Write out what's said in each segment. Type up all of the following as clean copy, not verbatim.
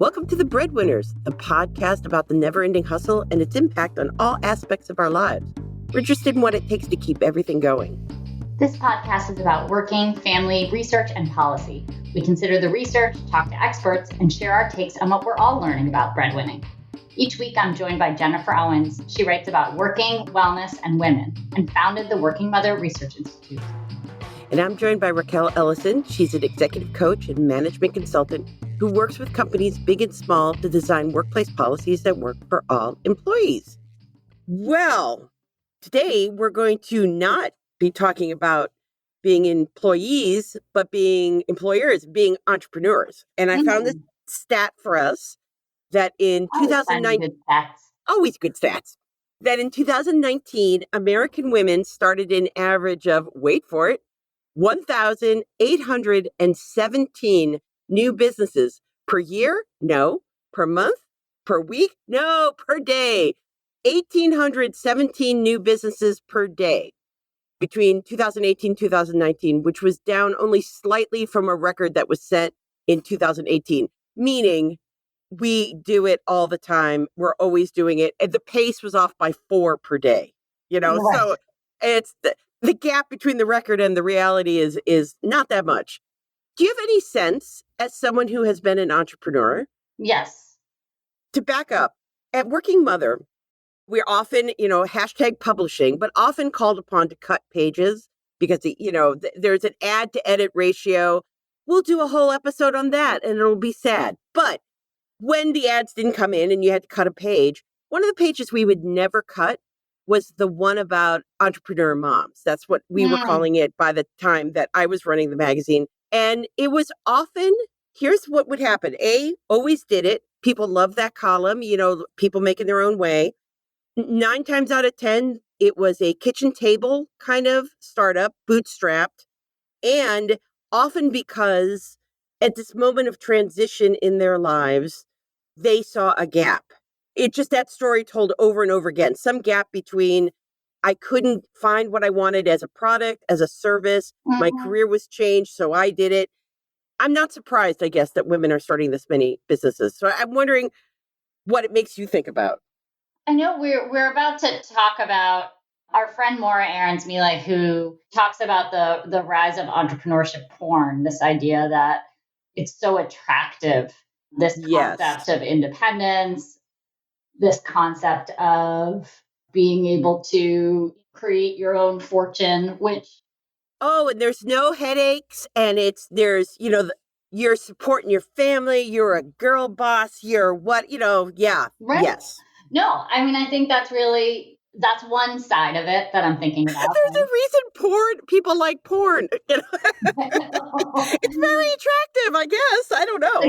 Welcome to The Breadwinners, the podcast about the never-ending hustle and its impact on all aspects of our lives. We're interested in what it takes to keep everything going. This podcast is about working, family, research, and policy. We consider the research, talk to experts, and share our takes on what we're all learning about breadwinning. Each week, I'm joined by Jennifer Owens. She writes about working, wellness, and women, and founded the Working Mother Research Institute. And I'm joined by Rachael Ellison. She's an executive coach and management consultant who works with companies big and small to design workplace policies that work for all employees. Well, today we're going to not be talking about being employees, but being employers, being entrepreneurs. And I found this stat for us that in 2019, always good stats, that in 2019, American women started an average of, wait for it, 1,817 new businesses per year? No. Per month? Per week? No. Per day. 1,817 new businesses per day between 2018 and 2019, which was down only slightly from a record that was set in 2018, meaning we do it all the time. We're always doing it. And the pace was off by 4 per day, right. So it's the gap between the record and the reality is not that much. Do you have any sense, as someone who has been an entrepreneur? Yes. To back up, at Working Mother, we're often, hashtag publishing, but often called upon to cut pages because, there's an ad to edit ratio. We'll do a whole episode on that and it'll be sad. But when the ads didn't come in and you had to cut a page, one of the pages we would never cut was the one about entrepreneur moms. That's what we were calling it by the time that I was running the magazine. And it was often, here's what would happen. Always did it. People love that column, people making their own way. 9 times out of 10, it was a kitchen table kind of startup, bootstrapped. And often because at this moment of transition in their lives, they saw a gap. It just that story told over and over again, some gap between I couldn't find what I wanted as a product, as a service. My career was changed, so I did it. I'm not surprised, I guess, that women are starting this many businesses. So I'm wondering what it makes you think about. I know we're about to talk about our friend Morra Aarons-Mele, who talks about the rise of entrepreneurship porn, this idea that it's so attractive, this concept of independence, this concept of being able to create your own fortune, which... Oh, and there's no headaches, and you're supporting your family, you're a girl boss, you're what, Right. Yes. No, I mean, I think that's one side of it that I'm thinking about. There's a reason people like porn. It's very attractive, I guess. I don't know.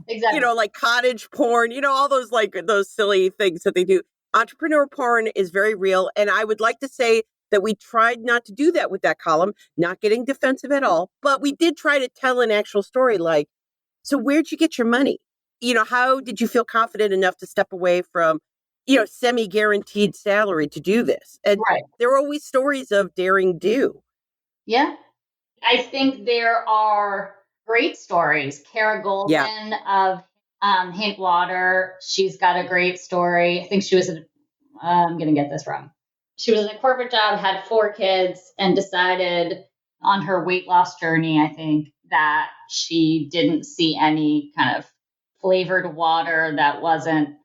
Exactly. Like cottage porn, all those those silly things that they do. Entrepreneur porn is very real. And I would like to say that we tried not to do that with that column, not getting defensive at all. But we did try to tell an actual story like, so where'd you get your money? How did you feel confident enough to step away from, semi-guaranteed salary to do this? And there are always stories of daring do. Yeah. I think there are great stories. Kara Goldman of Hint Water, she's got a great story. I think she was I'm going to get this wrong. She was in a corporate job, had 4 kids, and decided on her weight loss journey, I think, that she didn't see any kind of flavored water that wasn't,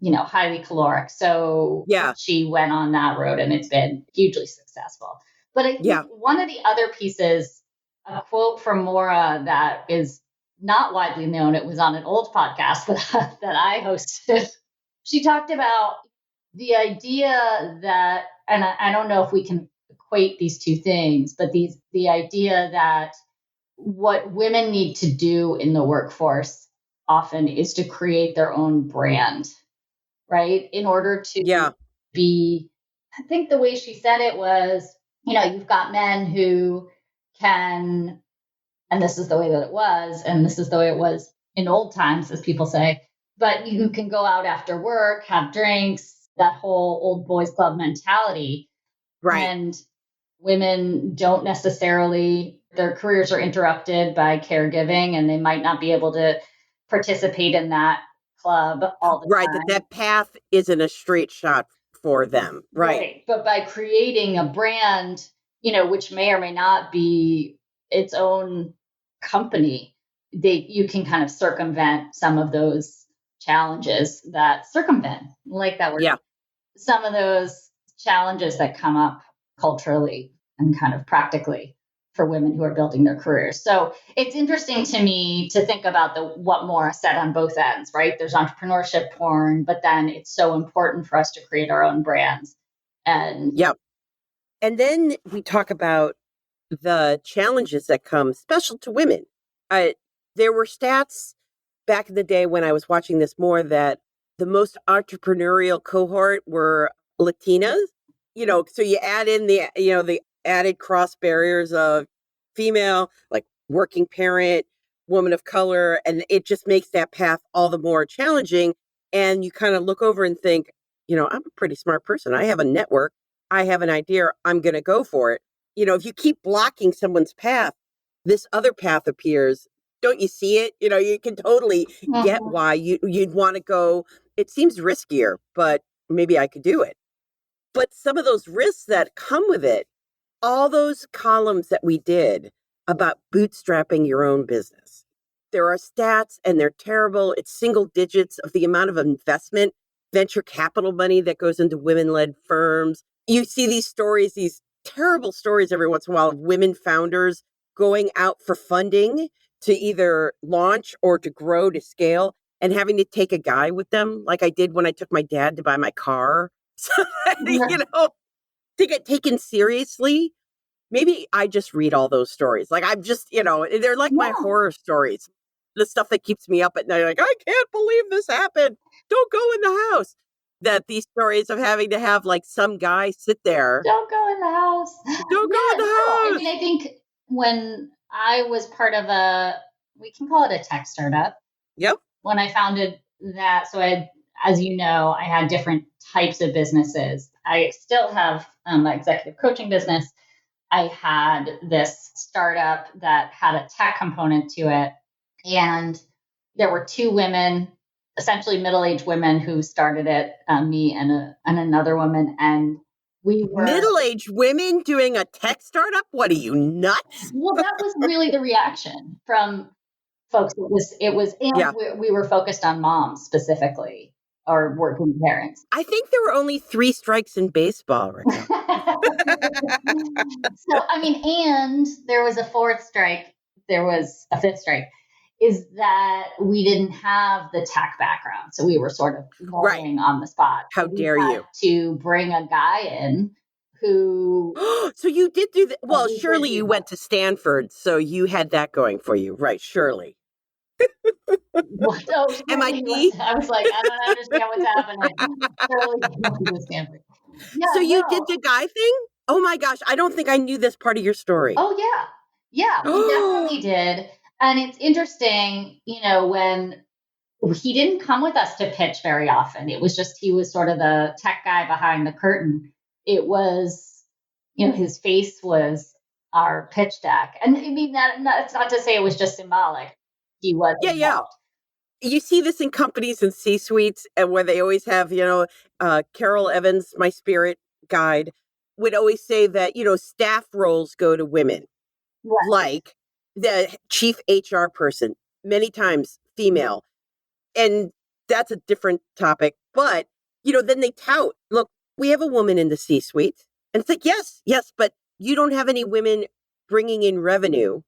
highly caloric. So she went on that road and it's been hugely successful. But I think one of the other pieces, a quote from Morra that is not widely known, it was on an old podcast that I hosted. She talked about the idea that, and I don't know if we can equate these two things, but the idea that what women need to do in the workforce often is to create their own brand, right? In order to be, I think the way she said it was, you've got men who can, and this is the way that it was, and this is the way it was in old times, as people say, but you can go out after work, have drinks, that whole old boys club mentality. Right. And women don't necessarily, their careers are interrupted by caregiving and they might not be able to participate in that club all the Right. time. That path isn't a straight shot for them. Right. But by creating a brand, which may or may not be its own company, you can kind of circumvent some of those challenges like that word. Yeah. Some of those challenges that come up culturally and kind of practically for women who are building their careers. So it's interesting to me to think about what Morra said on both ends, right? There's entrepreneurship porn, but then it's so important for us to create our own brands. And yeah. And then we talk about the challenges that come special to women. There were stats back in the day when I was watching this more that the most entrepreneurial cohort were Latinas. So you add in the added cross barriers of female, like working parent, woman of color, and it just makes that path all the more challenging. And you kind of look over and think, I'm a pretty smart person. I have a network. I have an idea. I'm going to go for it. If you keep blocking someone's path, this other path appears. Don't you see it? You can totally get why you'd want to go. It seems riskier, but maybe I could do it. But some of those risks that come with it, all those columns that we did about bootstrapping your own business, there are stats and they're terrible. It's single digits of the amount of investment, venture capital money that goes into women-led firms. You see these stories, these terrible stories every once in a while of women founders going out for funding to either launch or to grow, to scale, and having to take a guy with them, like I did when I took my dad to buy my car. So that, to get taken seriously. Maybe I just read all those stories. Like I'm just, they're like my horror stories. The stuff that keeps me up at night. Like, I can't believe this happened. Don't go in the house. That these stories of having to have like some guy sit there. Don't go in the house. Don't go in the house. I mean, I think when I was part of we can call it a tech startup. Yep. When I founded that, so as you know, I had different types of businesses. I still have my executive coaching business. I had this startup that had a tech component to it. And there were two women, essentially middle-aged women, who started it, me and another woman. And we were middle-aged women doing a tech startup. What are you, nuts? Well, that was really the reaction from folks. We were focused on moms specifically, or working parents. I think there were only 3 strikes in baseball, Rachael. So, and there was a 4th strike. There was a 5th strike, is that we didn't have the tech background. So we were sort of learning on the spot. How dare you? To bring a guy in who... So you did do that. Well, surely you went to Stanford, so you had that going for you, right? Surely. MIT? I was like, I don't understand what's happening. Surely to Stanford. So you did the guy thing? Oh my gosh, I don't think I knew this part of your story. Oh yeah. Yeah, we definitely did. And it's interesting, when he didn't come with us to pitch very often. It was just, he was sort of the tech guy behind the curtain. It was, his face was our pitch deck. And I mean, that's not to say it was just symbolic. He was involved. Yeah. You see this in companies and C-suites, and where they always have, Carol Evans, my spirit guide, would always say that, staff roles go to women. Right. Like the chief HR person, many times female. And that's a different topic. But, then they tout, look, we have a woman in the C-suite. And it's like, yes, but you don't have any women bringing in revenue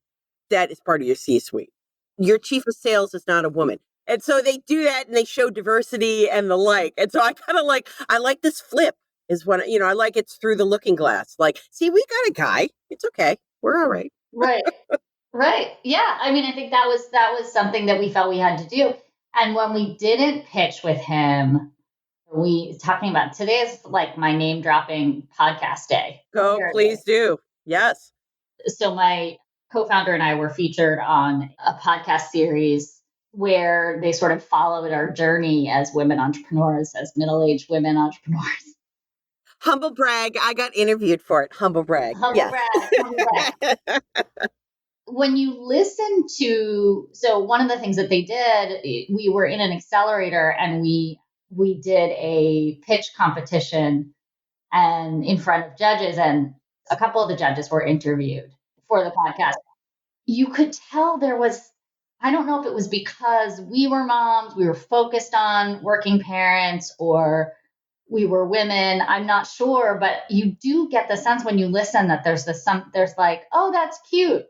that is part of your C-suite. Your chief of sales is not a woman. And so they do that and they show diversity and the like. And so I kind of I like this flip is when, I like it's through the looking glass. Like, see, we got a guy. It's okay. We're all right. Right. Yeah. I mean, I think that was something that we felt we had to do. And when we didn't pitch with him, talking about today is like my name dropping podcast day. Oh, please do. Yes. So my co-founder and I were featured on a podcast series where they sort of followed our journey as women entrepreneurs, as middle-aged women entrepreneurs. Humble brag. I got interviewed for it. Humble brag. Humble brag. when you listen to, so one of the things that they did, we were in an accelerator and we did a pitch competition and in front of judges, and a couple of the judges were interviewed for the podcast. You could tell there was, I don't know if it was because we were moms, we were focused on working parents, or we were women. I'm not sure, but you do get the sense when you listen that there's like, oh, that's cute.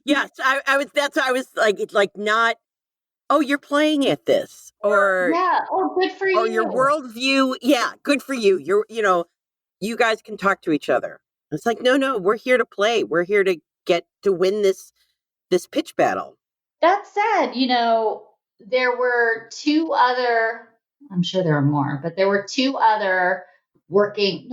Yes, I was like, it's like not, oh, you're playing at this, or Yeah. Oh, good for or your you. worldview. Yeah, good for you. You guys can talk to each other. It's like, no, we're here to play. We're here to get to win this pitch battle. That said, there were two other, I'm sure there are more, but there were three other working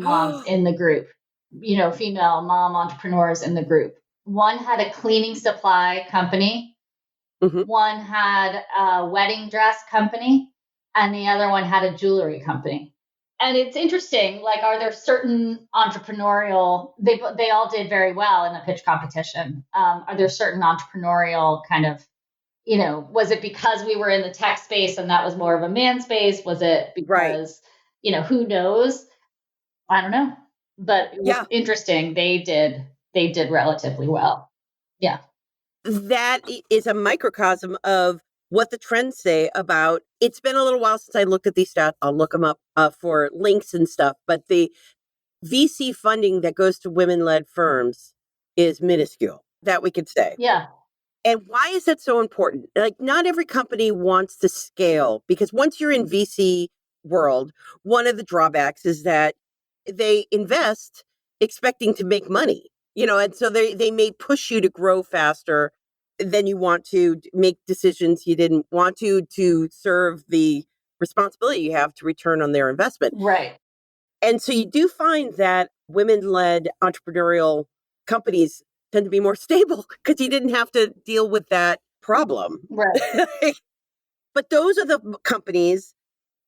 moms in the group, female mom entrepreneurs in the group. One had a cleaning supply company, one had a wedding dress company, and the other one had a jewelry company. And it's interesting, like, are there certain entrepreneurial, they all did very well in the pitch competition. Are there certain entrepreneurial kind of, was it because we were in the tech space and that was more of a man space? Was it because, who knows? I don't know. But it was interesting. They did relatively well. Yeah. That is a microcosm of what the trends say about, it's been a little while since I looked at these stats. I'll look them up for links and stuff, but the VC funding that goes to women-led firms is minuscule, that we could say. Yeah. And why is that so important? Like, not every company wants to scale, because once you're in VC world, one of the drawbacks is that they invest expecting to make money, and so they may push you to grow faster than you want to, make decisions you didn't want to serve the responsibility you have to return on their investment. Right. And so you do find that women-led entrepreneurial companies tend to be more stable because you didn't have to deal with that problem. Right. But those are the companies,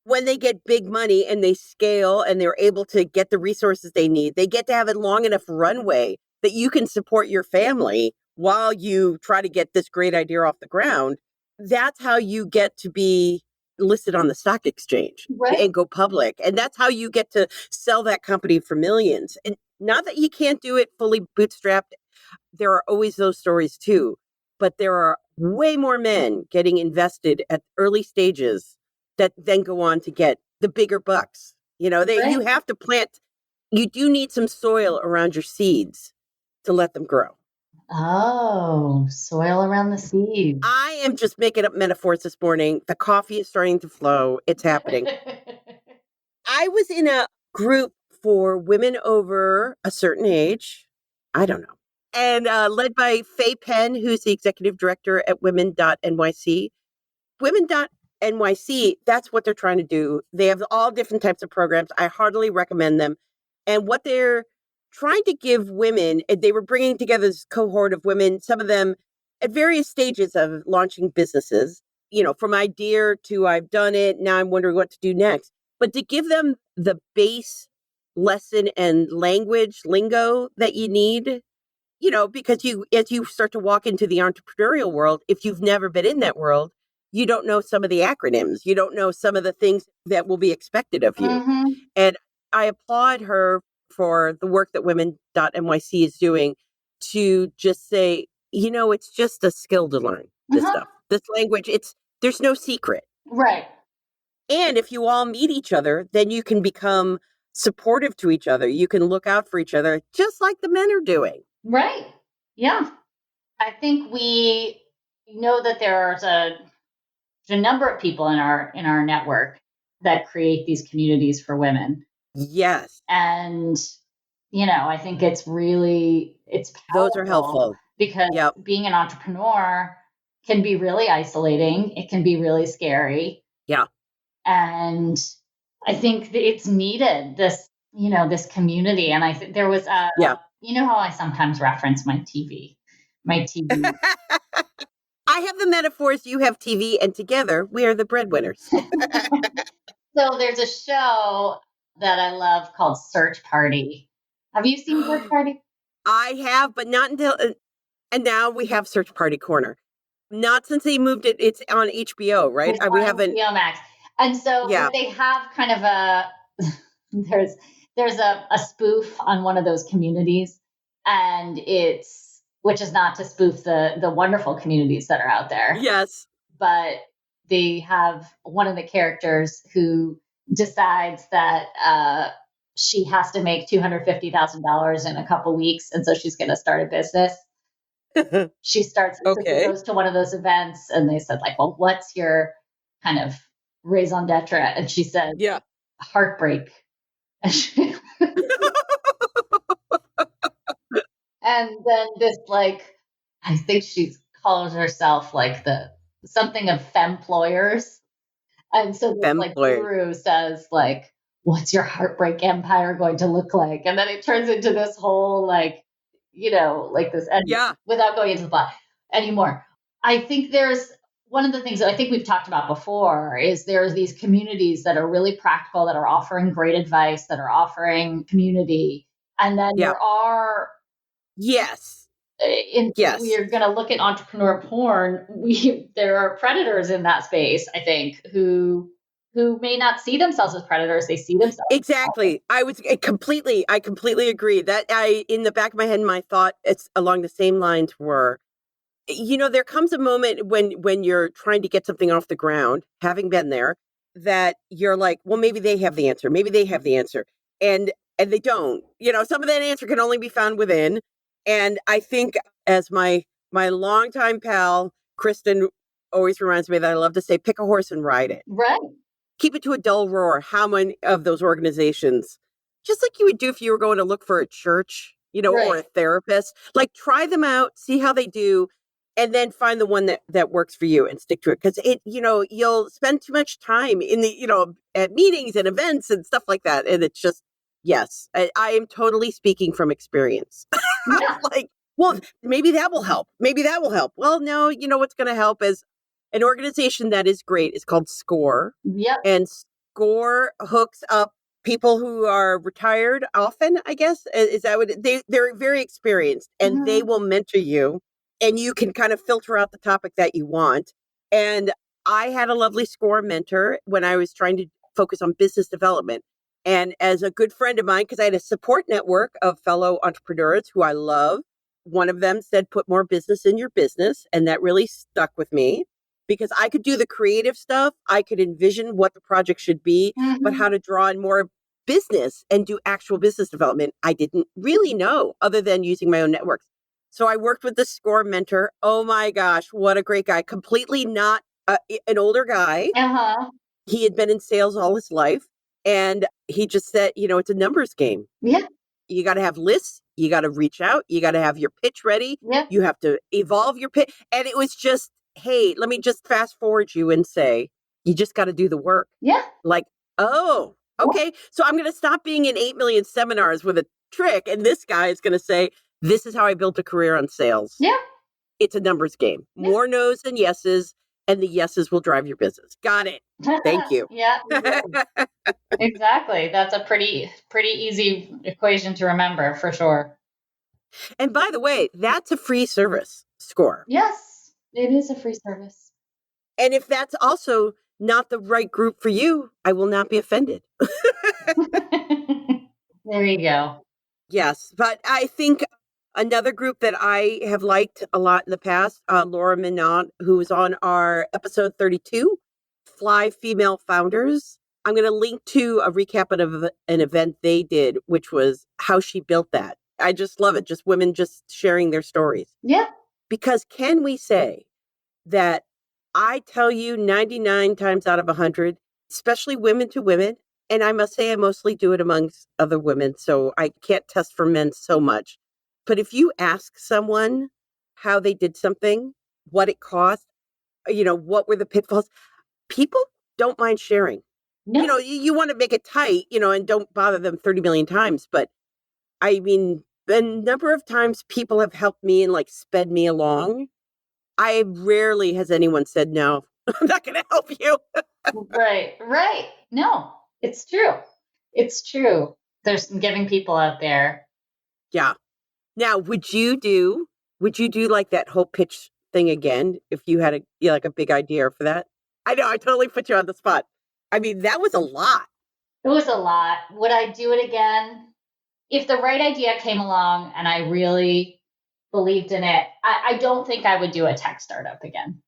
when they get big money and they scale and they're able to get the resources they need, they get to have a long enough runway that you can support your family while you try to get this great idea off the ground. That's how you get to be listed on the stock exchange and go public. And that's how you get to sell that company for millions. And not that you can't do it fully bootstrapped. There are always those stories too, but there are way more men getting invested at early stages that then go on to get the bigger bucks. You have to plant, you do need some soil around your seeds to let them grow. Oh, soil around the seeds. I am just making up metaphors this morning. The coffee is starting to flow. It's happening. I was in a group for women over a certain age. I don't know. And led by Faye Penn, who's the executive director at women.nyc. Women.nyc, that's what they're trying to do. They have all different types of programs. I heartily recommend them. And what they're trying to give women, they were bringing together this cohort of women, some of them at various stages of launching businesses, from idea to I've done it, now I'm wondering what to do next. But to give them the base lesson and language lingo that you need, because as you start to walk into the entrepreneurial world, if you've never been in that world, you don't know some of the acronyms. You don't know some of the things that will be expected of you. Mm-hmm. And I applaud her for the work that women.nyc is doing to just say, it's just a skill to learn this stuff. This language, there's no secret. Right. And if you all meet each other, then you can become supportive to each other. You can look out for each other, just like the men are doing. Right. Yeah. I think we know that there's a number of people in our network that create these communities for women. Yes. And, I think it's powerful. Those are helpful. Because being an entrepreneur can be really isolating. It can be really scary. Yeah. And I think that it's needed, this community. And I think there was how I sometimes reference my TV. I have the metaphors, you have TV, and together we are the breadwinners. So there's a show that I love called Search Party. Have you seen Search Party? I have, but not until, and now we have Search Party Corner. Not since they moved it. It's on HBO, right? It's We on haven't. HBO Max. And so, Yeah. but they have kind of a there's a spoof on one of those communities, and it's which is not to spoof the wonderful communities that are out there, Yes. but they have one of the characters who decides that she has to make $250,000 in a couple weeks, and so she's going to start a business. She starts, so she Okay. goes to one of those events, and they said, like, well, what's your kind of raison d'etre? And she said, Yeah. heartbreak. And then this, like, I think she calls herself like the something of femployers. And so this like Femployers. guru says, like, what's your heartbreak empire going to look like? And then it turns into this whole like, like this, and Yeah. without going into the plot anymore. I think there's one of the things that I think we've talked about before is there's these communities that are really practical, that are offering great advice, that are offering community. And then Yeah. there are Yes. if we Yes. are going to look at entrepreneur porn, there are predators in that space, I think, who may not see themselves as predators. They see themselves Exactly. I completely agree. That in the back of my head, my thought, it's along the same lines were, there comes a moment when you're trying to get something off the ground, having been there, that you're like, well, maybe they have the answer. Maybe they have the answer. And they don't. Some of that answer can only be found within. And I think, as my longtime pal, Kristen, always reminds me, that I love to say, pick a horse and ride it. right. Keep it to a dull roar. How many of those organizations, just like you would do if you were going to look for a church, or a Right. therapist, like, try them out, see how they do, and then find the one that works for you and stick to it. Because you'll spend too much time in at meetings and events and stuff like that. And it's just, yes, I am totally speaking from experience. Yeah. Like, well, maybe that will help. Maybe that will help. Well, no, what's going to help is an organization that is great. It's called SCORE. Yep. And SCORE hooks up people who are retired often, I guess. Is that what they're very experienced, and they Mm-hmm. will mentor you, and you can kind of filter out the topic that you want. And I had a lovely SCORE mentor when I was trying to focus on business development. And as a good friend of mine, because I had a support network of fellow entrepreneurs who I love, one of them said, put more business in your business. And that really stuck with me, because I could do the creative stuff. I could envision what the project should be, but Mm-hmm. how to draw in more business and do actual business development, I didn't really know, other than using my own networks. So I worked with the SCORE mentor. Oh my gosh, what a great guy. Completely not an older guy. Uh-huh. He had been in sales all his life. And he just said, it's a numbers game. Yeah. You got to have lists. You got to reach out. You got to have your pitch ready. Yep. You have to evolve your pitch. And it was just, hey, let me just fast forward you and say, you just got to do the work. Yeah. Like, oh, okay. So I'm going to stop being in 8 million seminars with a trick. And this guy is going to say, this is how I built a career on sales. Yeah. It's a numbers game. Yeah. More no's than yeses. And the yeses will drive your business. Got it. Thank you. Yeah. Exactly. That's a pretty easy equation to remember, for sure. And by the way, that's a free service, SCORE. Yes, it is a free service. And if that's also not the right group for you, I will not be offended. There you go. Yes. But I think another group that I have liked a lot in the past, Laura Minot, who was on our episode 32, Fly Female Founders. I'm going to link to a recap of an event they did, which was how she built that. I just love it. Just women just sharing their stories. Yeah. Because can we say that I tell you 99 times out of 100, especially women to women, and I must say I mostly do it amongst other women, so I can't test for men so much. But if you ask someone how they did something, what it cost, what were the pitfalls, people don't mind sharing. No. You want to make it tight, and don't bother them 30 million times. But I mean, the number of times people have helped me and like sped me along, I rarely has anyone said, no, I'm not going to help you. Right. No, it's true. It's true. There's some giving people out there. Yeah. Now, would you do like that whole pitch thing again if you had like a big idea for that? I know I totally put you on the spot. I mean, that was a lot. It was a lot. Would I do it again? If the right idea came along and I really believed in it, I don't think I would do a tech startup again.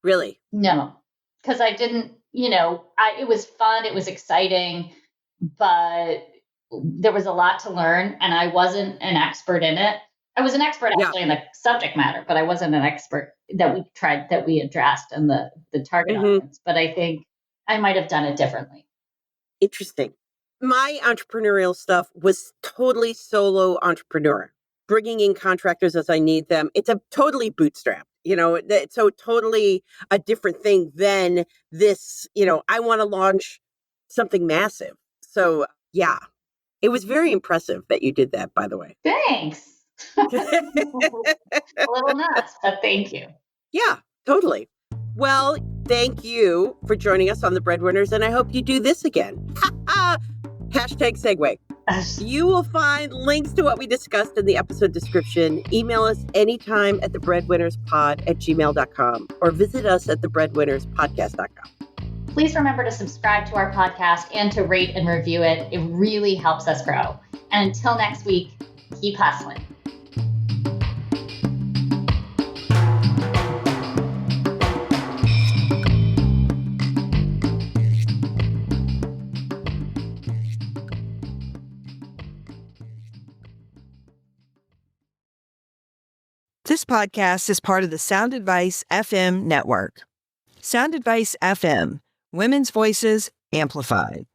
Really? No, because I didn't, it was fun, it was exciting, but there was a lot to learn and I wasn't an expert in it. I was an expert Yeah. actually in the subject matter, but I wasn't an expert that we addressed in the target audience. But I think I might have done it differently. Interesting. My entrepreneurial stuff was totally solo entrepreneur, bringing in contractors as I need them. It's a totally bootstrap, so totally a different thing than this, I want to launch something massive. So yeah, it was very impressive that you did that, by the way. Thanks. A little nuts, but thank you. Yeah, totally. Well, thank you for joining us on The Breadwinners, and I hope you do this again. Hashtag segue. You will find links to what we discussed in the episode description. Email us anytime at thebreadwinnerspod@gmail.com or visit us at thebreadwinnerspodcast.com. Please remember to subscribe to our podcast and to rate and review it. It really helps us grow. And until next week, keep hustling. This podcast is part of the Sound Advice FM network. Sound Advice FM, women's voices amplified.